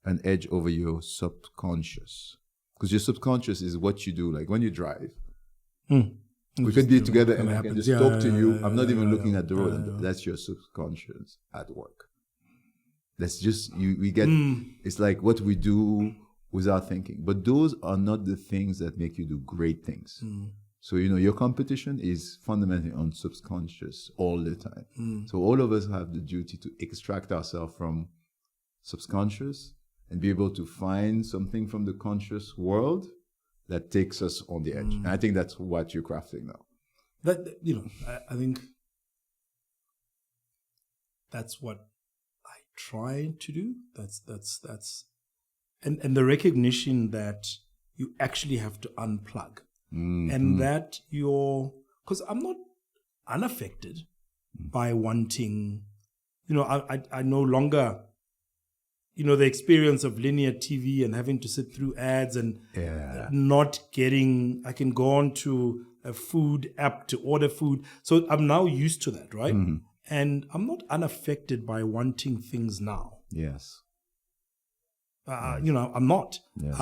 an edge over your subconscious. Because your subconscious is what you do, like when you drive. We could be together and I can just talk to you. I'm not even looking at the road. That's your subconscious at work. That's just, we get, it's like what we do without thinking. But those are not the things that make you do great things. So, your competition is fundamentally on subconscious all the time. So all of us have the duty to extract ourselves from subconscious and be able to find something from the conscious world that takes us on the edge. And I think that's what you're crafting now. I think that's what I try to do. That's and the recognition that you actually have to unplug. And that because I'm not unaffected by wanting, I no longer, the experience of linear TV and having to sit through ads and not getting, I can go on to a food app to order food. So I'm now used to that, right? And I'm not unaffected by wanting things now. Yes. I'm not. Yes.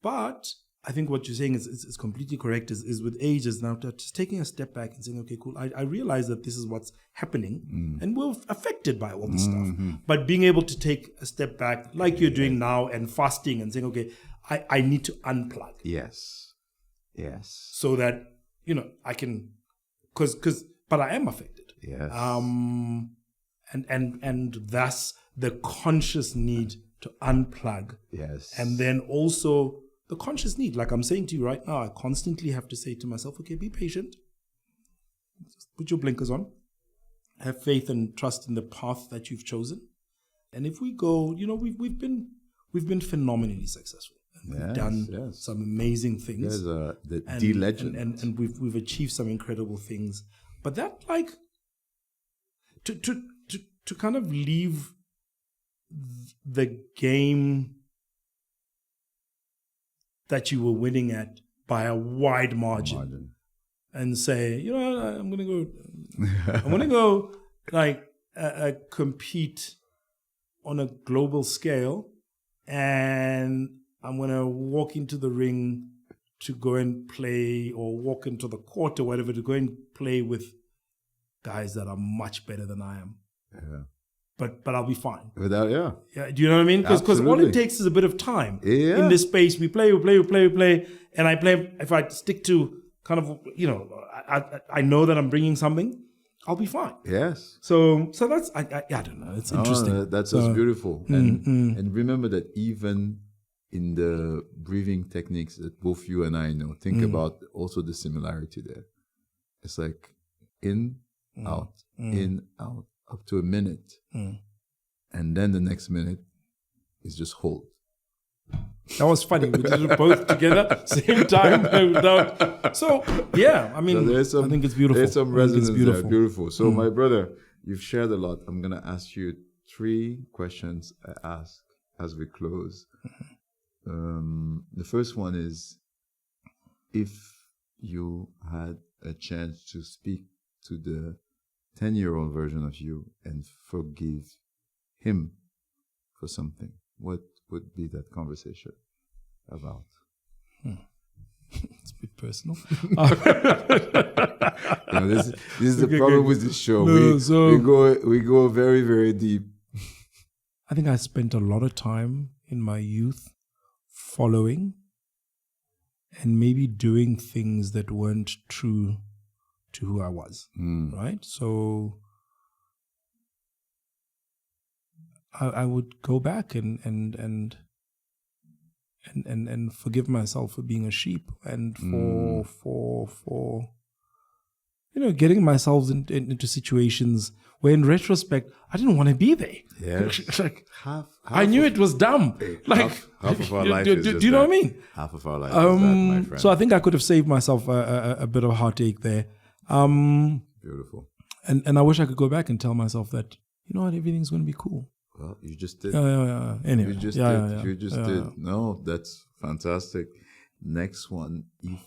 But I think what you're saying is completely correct. Is with age is now just taking a step back and saying, okay, cool. I realize that this is what's happening, and we're affected by all this stuff. But being able to take a step back, like you're doing now, and fasting and saying, okay, I need to unplug. Yes. So that I can, but I am affected. Yes. And thus the conscious need to unplug. Yes. And then also the conscious need. Like I'm saying to you right now, I constantly have to say to myself, okay, be patient. Just put your blinkers on. Have faith and trust in the path that you've chosen. And if we go, you know, we've been phenomenally successful. We've done some amazing things. The legend. And we've achieved some incredible things. But that, like, to kind of leave the game that you were winning at by a wide margin. And say, you know, I'm gonna go like compete on a global scale, and I'm gonna walk into the ring to go and play, or walk into the court or whatever to go and play with guys that are much better than I am. Yeah. But I'll be fine. Without, yeah. Do you know what I mean? Because all it takes is a bit of time. In this space, we play, and I play. If I stick to kind of, you know, I know that I'm bringing something, I'll be fine. Yes. So that's I don't know. It's interesting. That's beautiful. And remember that even in the breathing techniques that both you and I know, think about also the similarity there. It's like in, out, up to a minute. And then the next minute is just hold. That was funny. We did it both together, same time. So, yeah, I mean, I think it's beautiful. There's some resonance there. Beautiful. So, my brother, you've shared a lot. I'm going to ask you 3 questions I ask as we close. The first one is, if you had a chance to speak to the 10-year-old version of you and forgive him for something, what would be that conversation about? It's a bit personal. This is the problem with this show. We go very, very deep. I think I spent a lot of time in my youth following and maybe doing things that weren't true to who I was. Right? So I would go back and forgive myself for being a sheep and for you know, getting myself into situations where in retrospect I didn't want to be there. Yes. Like I knew it was dumb. Like half of our life do you know what I mean? Half of our life is that, my friend. So I think I could have saved myself a bit of heartache there. Beautiful. And I wish I could go back and tell myself that, you know what, everything's going to be cool. Well, you just did. Yeah. Anyway, you just did. You just did. No, that's fantastic. Next one, if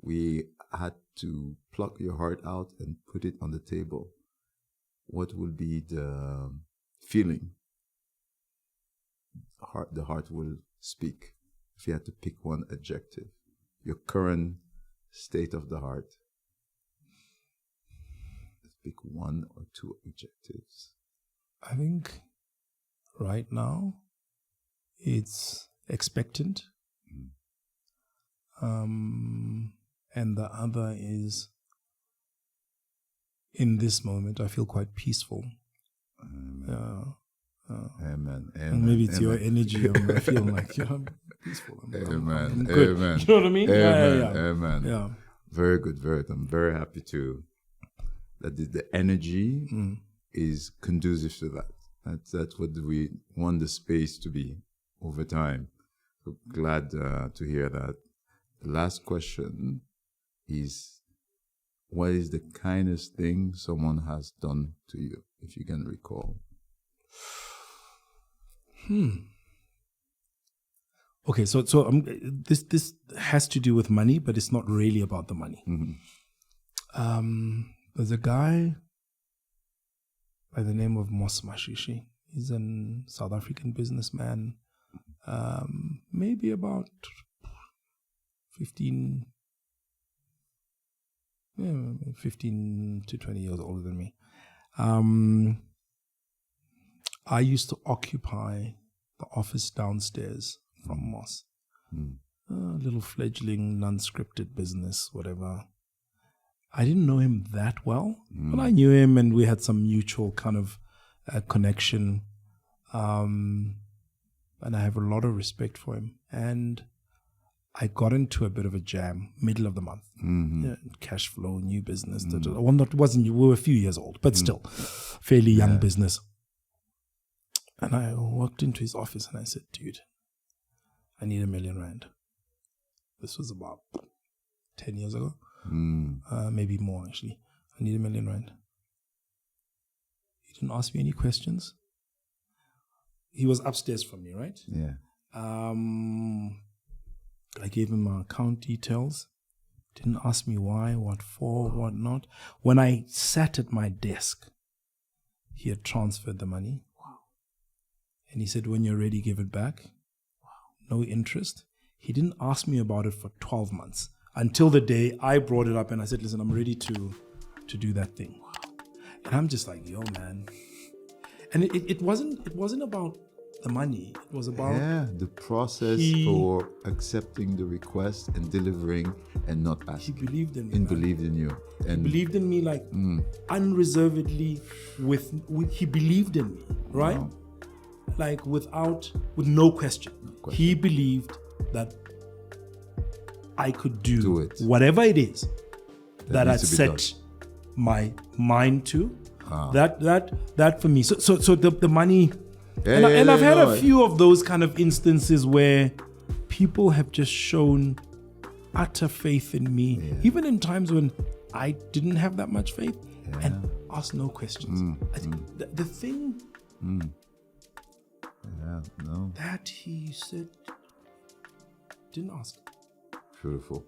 we had to pluck your heart out and put it on the table, what will be the feeling? The heart will speak. If you had to pick one adjective, your current state of the heart. Let's pick 1 or 2 adjectives. I think right now it's expectant. And the other is, in this moment, I feel quite peaceful. Amen. And maybe it's your energy. I feel like I'm peaceful. Amen. I'm good. Amen. You know what I mean? Amen. Yeah. Very good. I'm very happy that the energy is conducive to that. That's what we want the space to be over time. So glad to hear that. The last question is, what is the kindest thing someone has done to you, if you can recall? Okay, so this has to do with money, but it's not really about the money. There's a guy by the name of Mos Mashishi. He's a South African businessman, maybe about 15 to 20 years older than me. I used to occupy the office downstairs from Mos. A little fledgling, non-scripted business, whatever. I didn't know him that well, but I knew him and we had some mutual kind of connection. And I have a lot of respect for him. And I got into a bit of a jam middle of the month. Yeah, cash flow, new business. Well, we were a few years old, but still fairly young business. And I walked into his office and I said, dude, I need R1 million. This was about 10 years ago. Maybe more actually. I need R1 million. He didn't ask me any questions. He was upstairs from me, right? Yeah. I gave him my account details. Didn't ask me why, what for, what not. When I sat at my desk, he had transferred the money. Wow. And he said, when you're ready, give it back. Wow. No interest. He didn't ask me about it for 12 months until the day I brought it up and I said, listen, I'm ready to do that thing. Wow. And I'm just like, yo, man. And it wasn't about the money. It was about the process for accepting the request and delivering and not asking. He believed in me. And believed in you. And he believed in me like unreservedly. He believed in me, right? Wow. Like with no question. He believed that I could do it. Whatever it is that I'd set my mind to. That for me. So the money. And I've had a few of those kind of instances where people have just shown utter faith in me, even in times when I didn't have that much faith, and asked no questions. I think the thing that he said, didn't ask. Beautiful.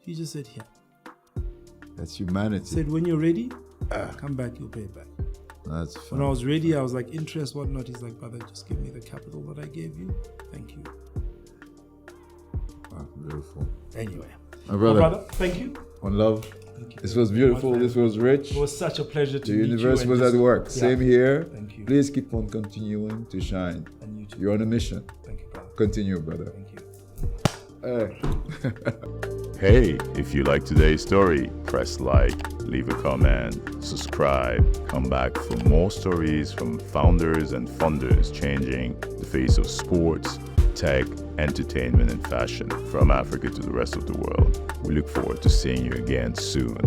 He just said, here. That's humanity. Said, when you're ready, come back, you'll pay it back. That's fun. When I was ready, I was like, interest, whatnot. He's like, brother, just give me the capital that I gave you. Thank you. Wow, beautiful. Anyway. My brother, thank you. One love. This was beautiful. This was rich. It was such a pleasure to meet you. The universe was at work. Same here. Thank you. Please keep on continuing to shine. And you too. You're on a mission. Thank you, brother. Continue, brother. Thank you. Hey, if you like today's story, press like, leave a comment, subscribe, come back for more stories from founders and funders changing the face of sports, tech, entertainment, and fashion from Africa to the rest of the world. We look forward to seeing you again soon.